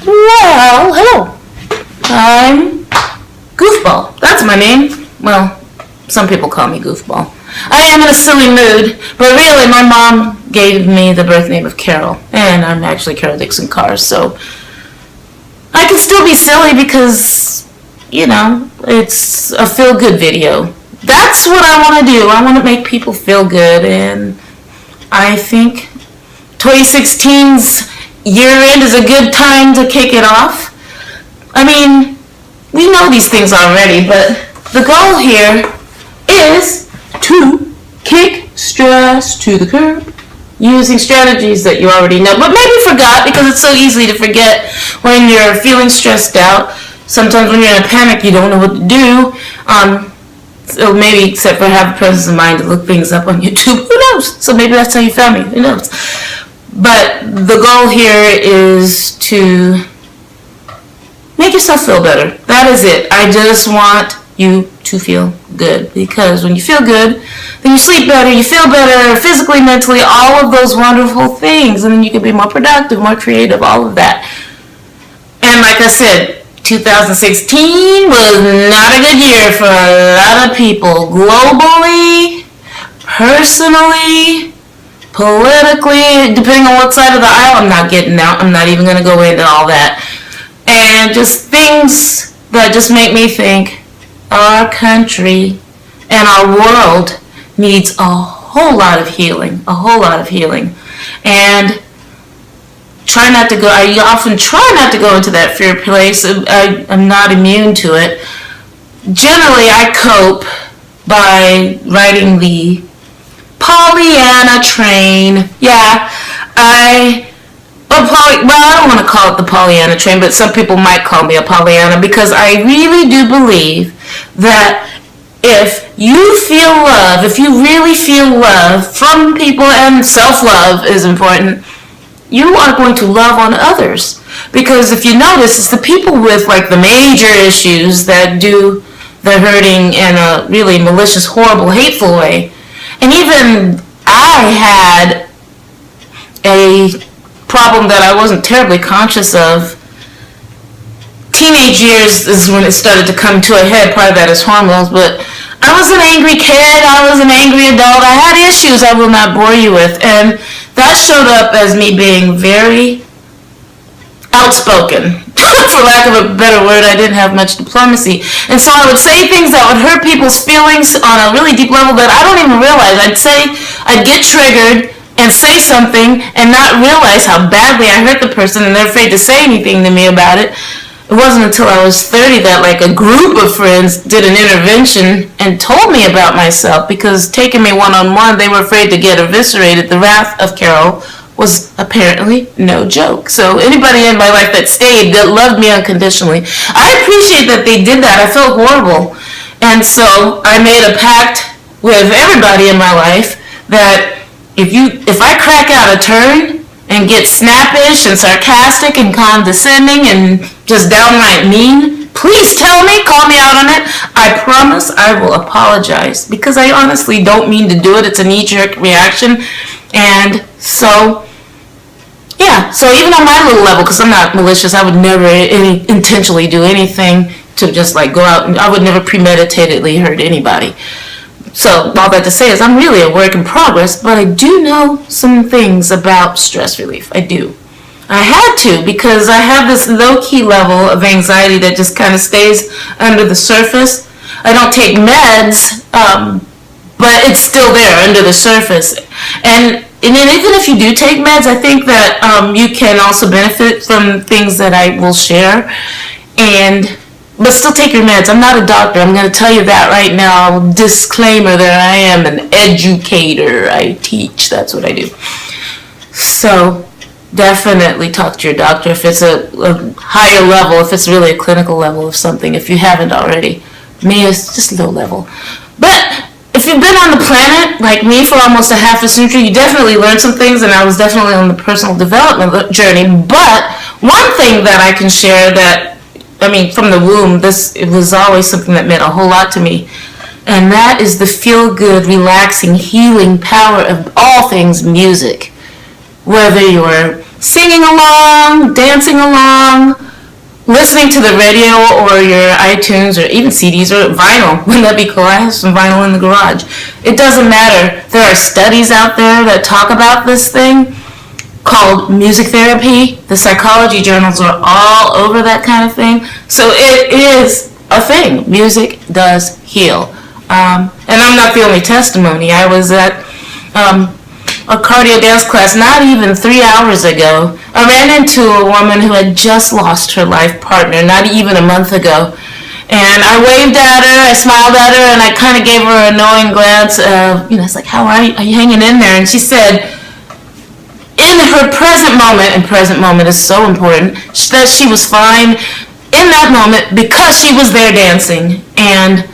Well, hello. I'm Goofball. That's my name. Well, some people call me Goofball. I am in a silly mood, but really my mom gave me the birth name of Carol, and I'm actually Carol Dickson-Carr, so I can still be silly because, it's a feel-good video. That's what I want to do. I want to make people feel good, and I think 2016's year-end is a good time to kick it off. I mean, we know these things already, but the goal here is to kick stress to the curb using strategies that you already know, but maybe forgot because it's so easy to forget when you're feeling stressed out. Sometimes when you're in a panic, you don't know what to do. So maybe except for have the presence of mind to look things up on YouTube. Who knows? So maybe that's how you found me. Who knows? But the goal here is to make yourself feel better. That is it. I just want you to feel good, because when you feel good, then you sleep better, you feel better physically, mentally, all of those wonderful things, and then you can be more productive, more creative, all of that. And like I said, 2016 was not a good year for a lot of people, globally, personally, politically, depending on what side of the aisle. I'm not getting out. I'm not even going to go into all that. And just things that just make me think our country and our world needs a whole lot of healing, And I often try not to go into that fear place. I'm not immune to it. Generally, I cope by riding the Pollyanna train. Yeah, I don't want to call it the Pollyanna train, but some people might call me a Pollyanna, because I really do believe that if you really feel love from people, and self-love is important, you are going to love on others. Because if you notice, it's the people with like the major issues that do the hurting in a really malicious, horrible, hateful way. And even I had a problem that I wasn't terribly conscious of. Teenage years is when it started to come to a head. Part of that is hormones, but I was an angry kid. I was an angry adult. I had issues I will not bore you with, and that showed up as me being very outspoken. For lack of a better word, I didn't have much diplomacy, and so I would say things that would hurt people's feelings on a really deep level that I don't even realize. I'd get triggered and say something and not realize how badly I hurt the person, and they're afraid to say anything to me about it. It wasn't until I was 30 that like a group of friends did an intervention and told me about myself, because taking me one-on-one, they were afraid to get eviscerated. The wrath of Carol was apparently no joke. So anybody in my life that stayed, that loved me unconditionally, I appreciate that they did that. I felt horrible. And so I made a pact with everybody in my life that if I crack out a turn and get snappish and sarcastic and condescending and just downright mean, please tell me, call me out on it. I promise I will apologize, because I honestly don't mean to do it. It's a knee-jerk reaction. And so, yeah, so even on my little level, because I'm not malicious, I would never intentionally do anything to just like go out, and I would never premeditatedly hurt anybody. So all that to say is I'm really a work in progress, but I do know some things about stress relief. I do. I had to, because I have this low-key level of anxiety that just kind of stays under the surface. I don't take meds, but it's still there under the surface. And even if you do take meds, I think that you can also benefit from things that I will share. But still take your meds. I'm not a doctor. I'm going to tell you that right now. Disclaimer that I am an educator. I teach. That's what I do. So definitely talk to your doctor if it's a higher level, if it's really a clinical level of something, if you haven't already. Me, it's just low level. But if you've been on the planet, like me, for almost a half a century, you definitely learned some things, and I was definitely on the personal development journey. But one thing that I can share from the womb, it was always something that meant a whole lot to me. And that is the feel-good, relaxing, healing power of all things music. Whether you're singing along, dancing along, listening to the radio or your iTunes or even CDs or vinyl. Wouldn't that be cool? I have some vinyl in the garage. It doesn't matter. There are studies out there that talk about this thing called music therapy. The psychology journals are all over that kind of thing. So it is a thing. Music does heal. And I'm not the only testimony. I was at a cardio dance class not even 3 hours ago. I ran into a woman who had just lost her life partner not even a month ago. And I waved at her, I smiled at her, and I kind of gave her a knowing glance of, it's like, how are you hanging in there? And she said, in her present moment, and present moment is so important, that she was fine in that moment because she was there dancing. And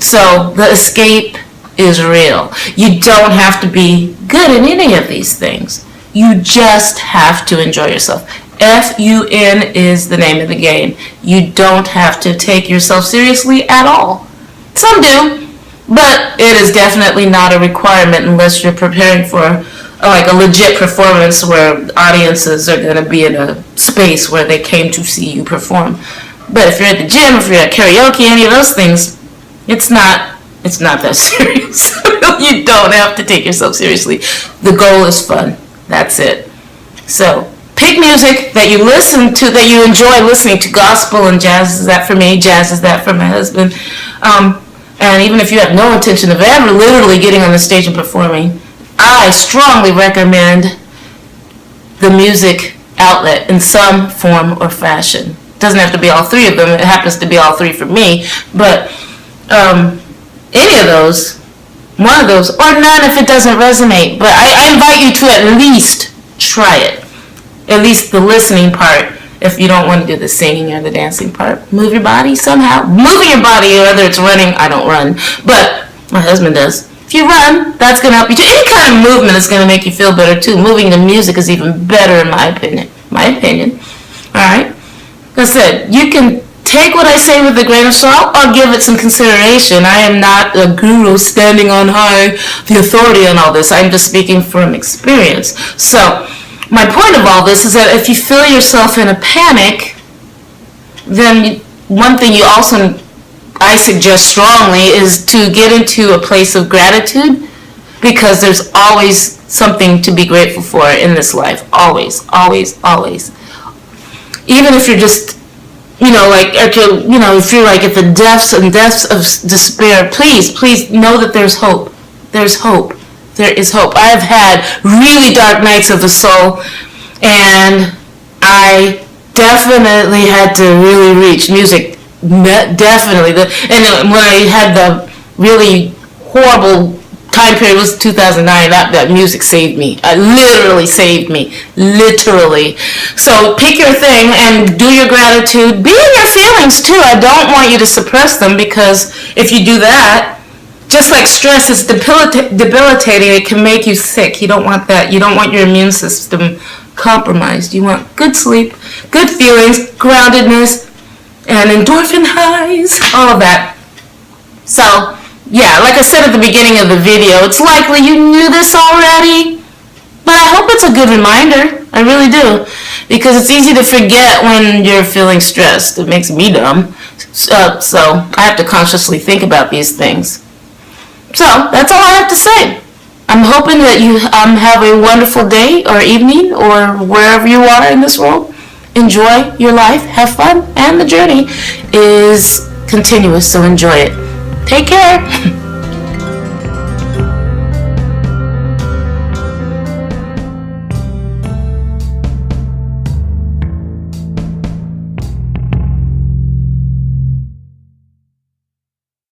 so the escape is real. You don't have to be good at any of these things. You just have to enjoy yourself. F-U-N is the name of the game. You don't have to take yourself seriously at all. Some do, but it is definitely not a requirement unless you're preparing for like a legit performance where audiences are going to be in a space where they came to see you perform. But if you're at the gym, if you're at karaoke, any of those things, it's not that serious. You don't have to take yourself seriously. The goal is fun. That's it. So pick music that you listen to, that you enjoy listening to. Gospel and jazz is that for me. Jazz is that for my husband. And even if you have no intention of ever literally getting on the stage and performing, I strongly recommend the music outlet in some form or fashion. It doesn't have to be all three of them. It happens to be all three for me. But any of those, one of those, or none if it doesn't resonate. But I invite you to at least try it. At least the listening part, if you don't want to do the singing or the dancing part. Move your body somehow. Moving your body, whether it's running, I don't run, but my husband does. If you run, that's going to help you too. Any kind of movement is going to make you feel better too. Moving to music is even better in my opinion. Alright? Like I said, you can take what I say with a grain of salt or give it some consideration. I am not a guru standing on high, the authority on all this. I'm just speaking from experience. So, my point of all this is that if you feel yourself in a panic, then one thing I suggest strongly is to get into a place of gratitude, because there's always something to be grateful for in this life. Always, always, always. Even if you're just, if you're like at the depths of despair, please know that there's hope. There's hope. There is hope. I've had really dark nights of the soul, and I definitely had to really reach music. Definitely. And when I had the really horrible time period, was 2009, that music saved me. It literally saved me. Literally. So pick your thing and do your gratitude. Be in your feelings too. I don't want you to suppress them, because if you do that, just like stress is debilitating, it can make you sick. You don't want that. You don't want your immune system compromised. You want good sleep, good feelings, groundedness, and endorphin highs, all of that. So, yeah, like I said at the beginning of the video, it's likely you knew this already, but I hope it's a good reminder. I really do, because it's easy to forget when you're feeling stressed. It makes me dumb. So I have to consciously think about these things. So, that's all I have to say. I'm hoping that you have a wonderful day or evening or wherever you are in this world. Enjoy your life, have fun, and the journey is continuous, so enjoy it. Take care.